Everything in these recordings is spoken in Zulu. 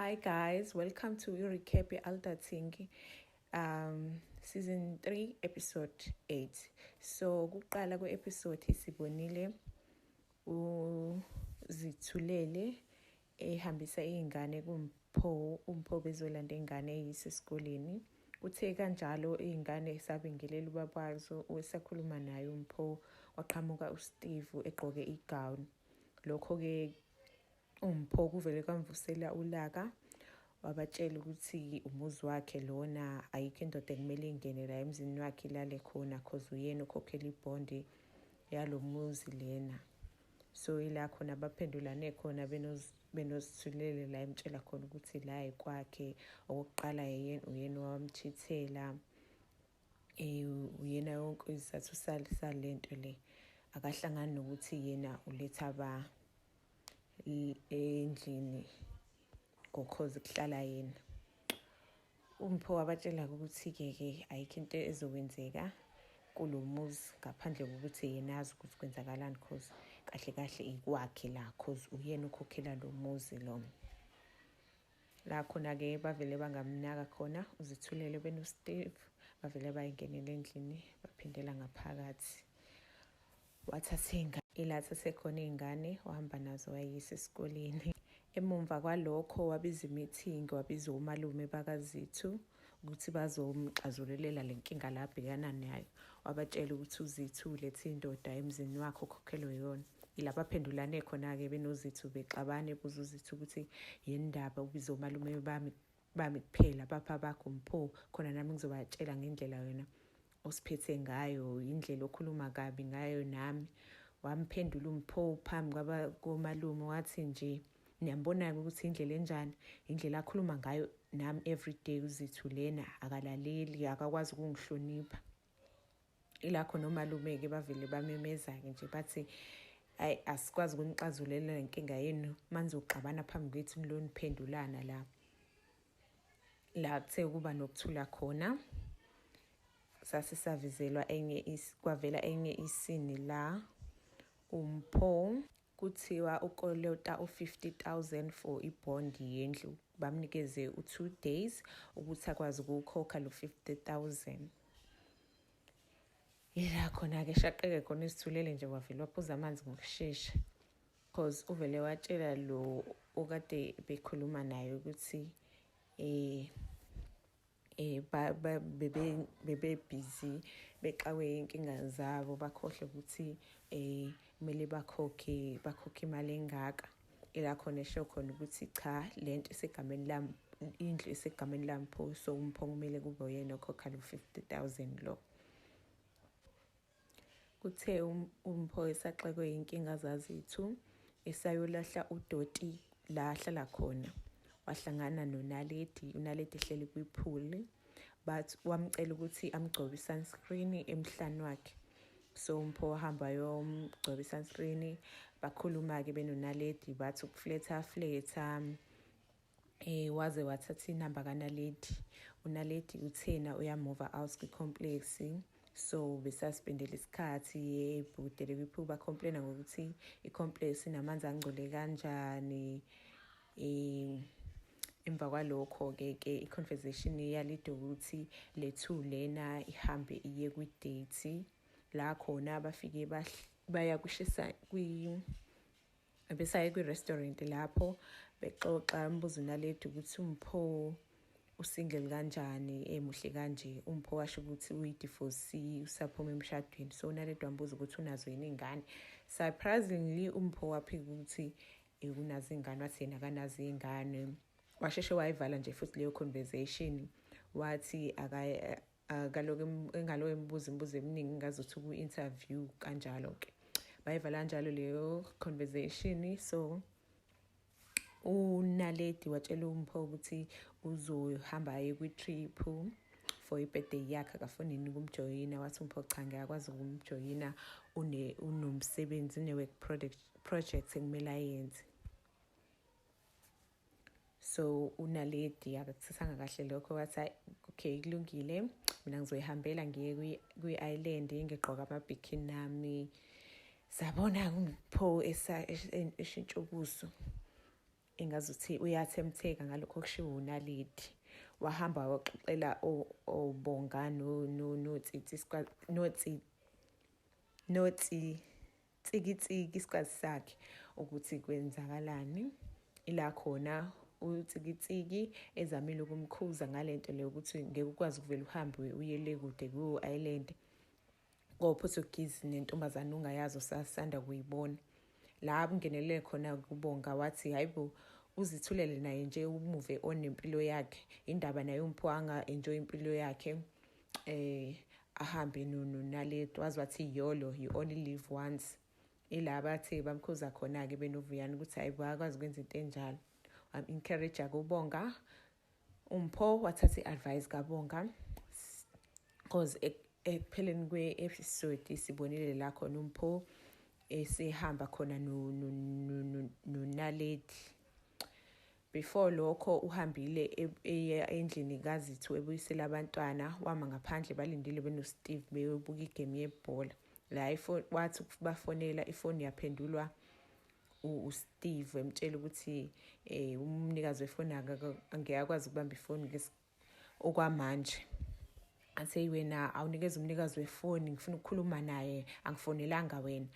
Hi guys, welcome to Recap Aldating season 3 episode 8. So kuqala kwe-episode sibonile uZithulele ehambisa izingane kumpho bezolanda ingane eyisesikoleni. Uthe kanjalo izingane sabingelela ubabazo owesakhuluma naye umpho waqhamuka uSteve egqoke igown. Lokho ke umpho kuvele kwamvusela ulaka wabatshela ukuthi umuzi wakhe lona, ayikho indoda ekumele ingene la emzini wakhe ilale khona cause uyena okhokhela ibhondi yalo muzi lena. So ila khona baphendulane khona benozithulele la emtshela khona ukuthi la ekwakhe. Okokuqala uyena owamchithela, uyena yonke isizathu salento le. Akahlangani nokuthi yena uletha endlini ngokhozi kuhlala yena. Umpho wabatshela ukuthi ayikho into ezokwenzeka kulo muzi ngaphandle kokuthi yena azi ukuthi kwenzakalani cause kahle ikwakhe la cause uyena ukhokhela lo muzi lo. La khona ke bavele bangamnaka khona uZithulele benoSteve bavele bayingenela endlini baphindela ngaphakathi. Wathatha ilatha sekhona izingane wahamba nazo wayisa esikoleni. Emumva kwalokho wabiza i-meeting, wabiza omalume bakaZithu ukuthi bazomxazululela le nkinga la abhekana nayo. Wabatshela ukuthi uZithu ulethe indoda emzini wakhe okhokhelwe yona. Ila baphendulane khona-ke benoZithu bexabane buza uZithu ukuthi yini ndaba ubiza omalume bami kuphela bapha bakho Mpho, khona nami ngizobatshela ngendlela wena osiphethe ngayo, indlela okhuluma kabi ngayo nami. Wamphendula uMpho phambi komalume wathi nje, niyambona ukuthi indlela enjani, indlela akhuluma ngayo nami everyday uZithu lena akalaleli, akakwazi ukungihlonipha. Ila khona omalume ke bavele bamemeza ke nje bathi asikwazi ukunixazulela inkinga yenu manizoxabana phambi kwethu niloniphendulana la kuthe kuba nokuthula khona. Savizelwa kwavela enye isini la uMpho kuthiwa ukolota u50,000 for ibhondi yendlu, bamnikeze 2 days ukuthi akwazi ukukhokha lo 50,000. Ila khona ke shaqeke khona iSithulele nje wavele waphuza amanzi ngokusheshsha cause uvele watshela lo okade bekhuluma naye ukuthi bebe busy bexawe inkinga zabo bakhohle ukuthi kumele bakhokhe imali engaka. Ila khona esho khona ukuthi cha, lento isegameni lami, indlu isegameni lami Mpho, so uMpho kumele kube uyena okhokha lo 50,000 lo. Kuthe uMpho esaxekwe inkinga zaZithu esayolahla udoti la ahlala khona, wahlangana noNaledi. uNaledi ehleli kwipool, but wamcela ukuthi amgcobe i-sunscreen emhlani wakhe. So uMpho wahamba yomgcoba i-sunscreen, bakhuluma-ke benoNaledi bathi ukufletha waze wathatha inamba kaNaledi. uNaledi uthena uyamova out kwi-complex, so besaspendela isikhathi ebhudele kwipool bacomplaina ngokuthi i-complex inamanzi angcole kanjani. Emva kwalokho-ke i-conversation yalida ukuthi lethu lena ihambe iye kwi-date la khona bafike baya besaye kwi-restaurant lapho bexoxa. Mbuzo uNaledi ukuthi uMpho usingle kanjani, muhle kanje. uMpho washo ukuthi uyi-divorcee, usaphuma emshadweni. So uNaledi wambuza ukuthi unazo yini ingane. Surprisingly uMpho waphika ukuthi unazo ingane, wathi yena akanazo ingane. Washeshe wayivala nje futhi leyo conversation, wathi engaloke embuza imibuzo eminingi ngazothi ku-interview kanjalo-ke. Bayivala kanjalo leyo conversation. So uNaledi watshela uMpho ukuthi uzohamba aye kwi-trip for i-birthday yakhe, akafuni nini ukumjoyina. Wathi uMpho cha, ngiyakwazi ukumjoyina, unomsebenzi, une-work project ekumele ayenze. So uNaledi akakuthathanga kahle lokho, wathi okay kulungile, mina ngizoyihambela ngiye kwi-island ngigqoka ama-bikini nami. Sabona uMpho eshintsha ubuso engazuthi uyathemtheka ngalokho kushiwo uNaledi. Wahamba waxoxela oBonga Tsikitsiki isikhathi sakhe ukuthi kwenzakalani. Ila khona uTsikitsiki ezamile ukumkhuza ngalento leyo ukuthi ngeke ukwazi ukuvela uhambe uye le kude ku-island ko-Portuguese nentombazane ungayazi usasanda kuyibona. La kungenelele khona kuBonga wathi hayibo uzithulele naye nje umuve on nempilo yakhe. Indaba naye uMpho anga-enjoy impilo yakhe. Ahambe noNaledi wazi wathi yolo you only live once. Ila bathe bamkhuza khona-ke benovuyani ukuthi hayibo akwazi ukwenza into enjalo. Encourage kuBonga. uMpho wathatha i-advice kaBonga because ekupheleni kwe-episode sibonile la khona uMpho esehamba khona noNaledi. Before lokho uhambile eya endlini kaZitho ebuyisela abantwana, wama ngaphandle balindile benoSteve beyobuka igame yebhola. La wathi bafonela ifoni yaphendulwa uSteve emtshela ukuthi umnikazi wefoni angeke akwazi ukubamba ifoni okwamanje. Athi wena awunikeza umnikazi wefoni, ngifuna ukukhuluma naye, angifonelanga wena.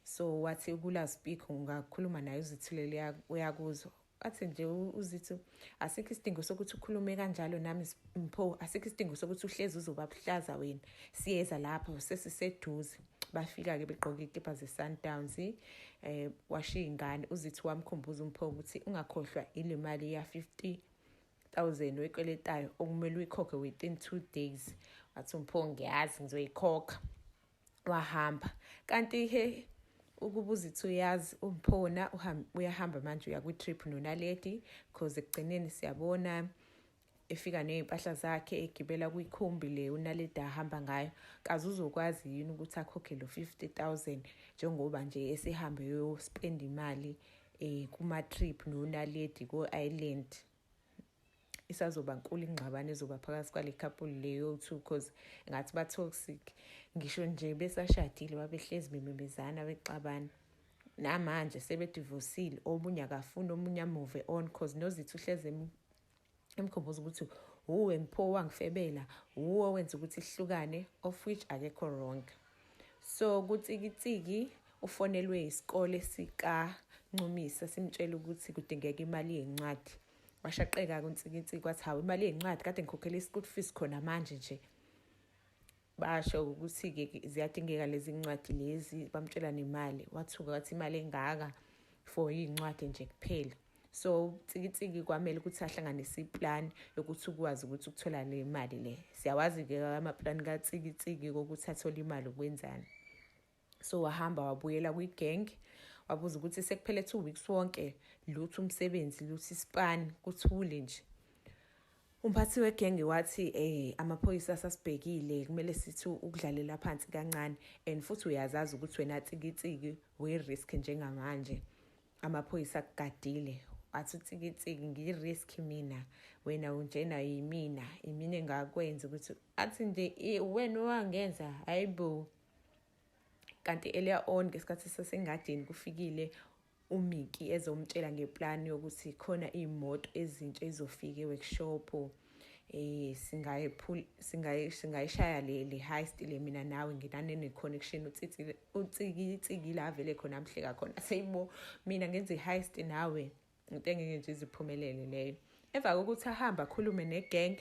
So wathi kula speak ungakhuluma naye uzithulele uyakuzwa. Athi nje uZitho asikho isidingo sokuthi ukhulume kanjalo nami Mpho, asikho isidingo sokuthi uhlezi uzobahlaza wena, siyeza lapho sesiseduze. Bafika-ke begqoka ikipa ze-Sundowns. Washiya ingane. uZitho wamkhumbuza uMpho ukuthi ungakhohlwa ile mali ya-50,000 oyikweletayo okumele uyikhokhe within 2 days. Wathi uMpho ngiyazi ngizoyikhokha. Wahamba. Kanti ukuba uZitho uyazi uMphona uyahamba manje uya kwi-trip noNaledi because ekugcineni siyabona efika ney'mpahla zakhe egibela kwikhumbi le uNaledi ahamba ngayo. Kaze uzokwazi yini ukuthi akhokhe lo 50,000 njengoba nje esihambe yospend imali kuma-trip noNaledi ko-island. Isazoba nkulu ingxabano ezoba phakathi kwale couple leyo two because ngathi ba-toxic. Ngisho nje besashadile babehlezi bememezana bexabana. Namanje sebedivosile, omunye akafuni omunye amove on because noZitho uhlezi emkhumbuza ukuthi uwe Mpho wangifebela, uwe wenza ukuthi sihlukane, of which akekho wrong. So kuTsikitsiki ufonelwe isikole sikaNcumisa simtshela ukuthi kudingeka imali yencwadi. Washaqeka kuTsikitsiki wathi hawu imali yencwadi kade ngikhokhela i-school fees khona manje nje. Basho ukuthi-ke ziyadingeka lezi ncwadi lezi, bamtshela nemali. Wathuka wathi imali engaka for iy'ncwadi nje kuphela. So Tsikitsiki kwamele ukuthi ahlanganise iplan yokuthi ukwazi ukuthi ukuthola le mali le. Siyawazi-ke amaplan kaTsikitsiki kokuthi athole imali ukwenzani. So wahamba wabuyela kwi-gang. Wabuza ukuthi sekuphele 2 weeks wonke lutho umsebenzi luthi span kuthule nje. Umphathi wegenge wathi amaphoyisa asasibhekile kumele sithi ukudlalela phansi kancane and futhi uyazazi ukuthi wena Tsikitsiki we-risk njengamanje. Amaphoyisa akugadile. Wathi uTsikitsiki ngiyi-risk mina, wena unjena imina engakwenza ukuthi athi nje wena wangenza hayibo. Kanti earlier on ngesikhathi sasengadini kufikile uMiki ezomtshela ngeplan yokuthi khona imoto ezintsha ezofika eworkshop. Singayishaya le heist le mina nawe nginane connection uTsikitsiki la vele khona amhleka khona. Seyibo mina ngenza i-heist nawe into engeke nje iziphumelele leyo. Emva kokuthi ahamba akhulume negang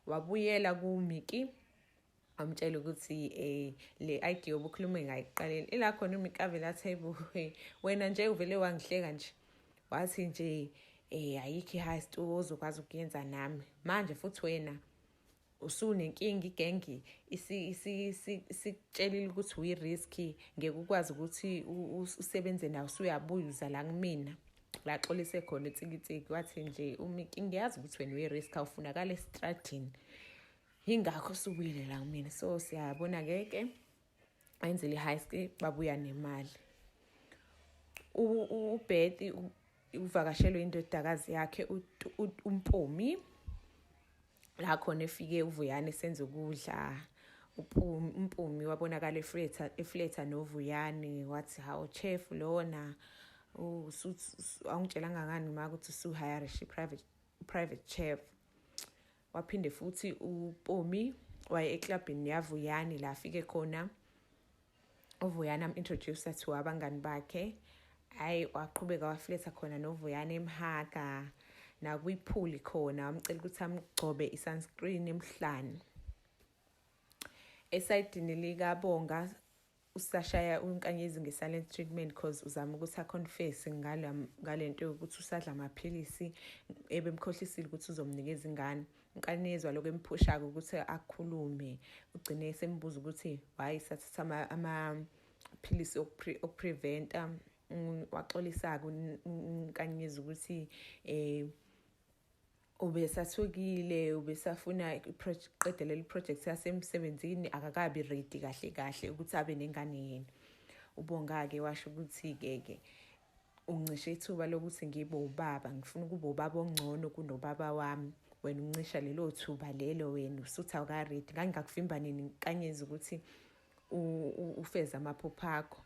wabuyela kuMiki. Amtshela ukuthi le idea obukhulume ngayiqaleni ila khona uMiki avela athi wena nje uvele wangihleka nje. Wathi nje ayikho i-heist ozokwazi ukuyenza nami manje futhi wena usunenkinga igengi isikutshelile ukuthi uyi-risk ngeke ukwazi ukuthi usebenze nawe usuyabuza la kumina. La xolise khona uTsikitsiki wathi nje uMiki ngiyazi ukuthi wena uyi-risk awufunakala estradini yingakho usubuyile la kumina. So siyabona-ke ayenzele i-heist babuya nemali. uBetty uvakashelwe indodakazi yakhe uMpumi. La khona efike uVuyani senze ukudla. uMpumi wabonakala efletha noVuyani wathi hawu chef lona awungitshelanga ngani ma ukuthi usuhire private chef. Waphinde futhi uPomi waye eklabhini yaVuyani la afike khona uVuyani am-introduce to abangani bakhe. Waqhubeka wafletha khona noVuyani eMhaga nakwiphuli khona, wamcela ukuthi amgcobe i-sunscreen emhlane. Esayidini likaBonga usashaya uNkanyezi nge-silent treatment because uzama ukuthi aconfesse ngalento yokuthi usadla amaphilisi ebemkhohlisile ukuthi uzomnikeza ingane. uNkanyezi walokho emphusha ukuthi akhulume, ugcine esembuza ukuthi why sathatha amaphilisi okupreventa. Waxolisa-ke uNkanyezi ukuthi ubesathukile, ubesafuna qedela iproject yasemsebenzini, akakabi ready kahle ukuthi abe nengane yena. uBonga-ke washo ukuthi-ke uncishe ithuba lokuthi ngibe ubaba, ngifuna ukuba ubaba ongcono kunobaba wami. Wena uncisha lelo thuba lelo, wena usuthi awuka-ready. Ngangakuvimba nini Nkanyezi ukuthi ufeze amaphupho akho.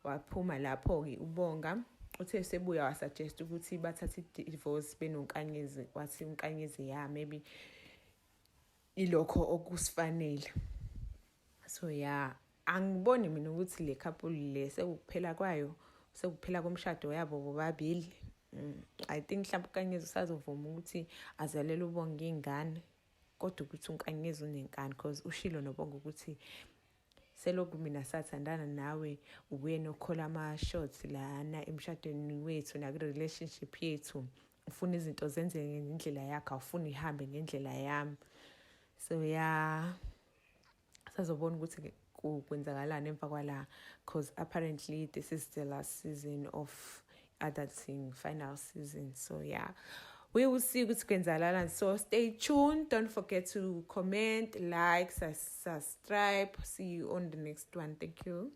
Waphuma lapho-ke uBonga uthe sebuya wasuggest ukuthi bathathe i-divorce benoNkanyezi. Wathi uNkanyezi maybe ilokho okusifanele. So angiboni mina ukuthi le couple le sekuphela kwayo, sekuphela komshado yabo bobabili. I think mhlawumbe uNkanyezi usazovuma ukuthi azalele uBonga ingane, kodwa ukuthi uNkanyezi unenkani because ushilo noBonga ukuthi selokhu mina sathandana nawe, ubuye nokhola ama-shots lana emshadweni wethu naku-relationship yethu. Ufuna izinto zenzeke ngendlela yakho, awufuni ihambe ngendlela yami. So sazobona ukuthi kwenzakalani emva kwala, because apparently this is the last season of Adulting, final season. So we will see ukuthi kwenzakalani. So stay tuned. Don't forget to comment, like, subscribe. See you on the next one. Thank you.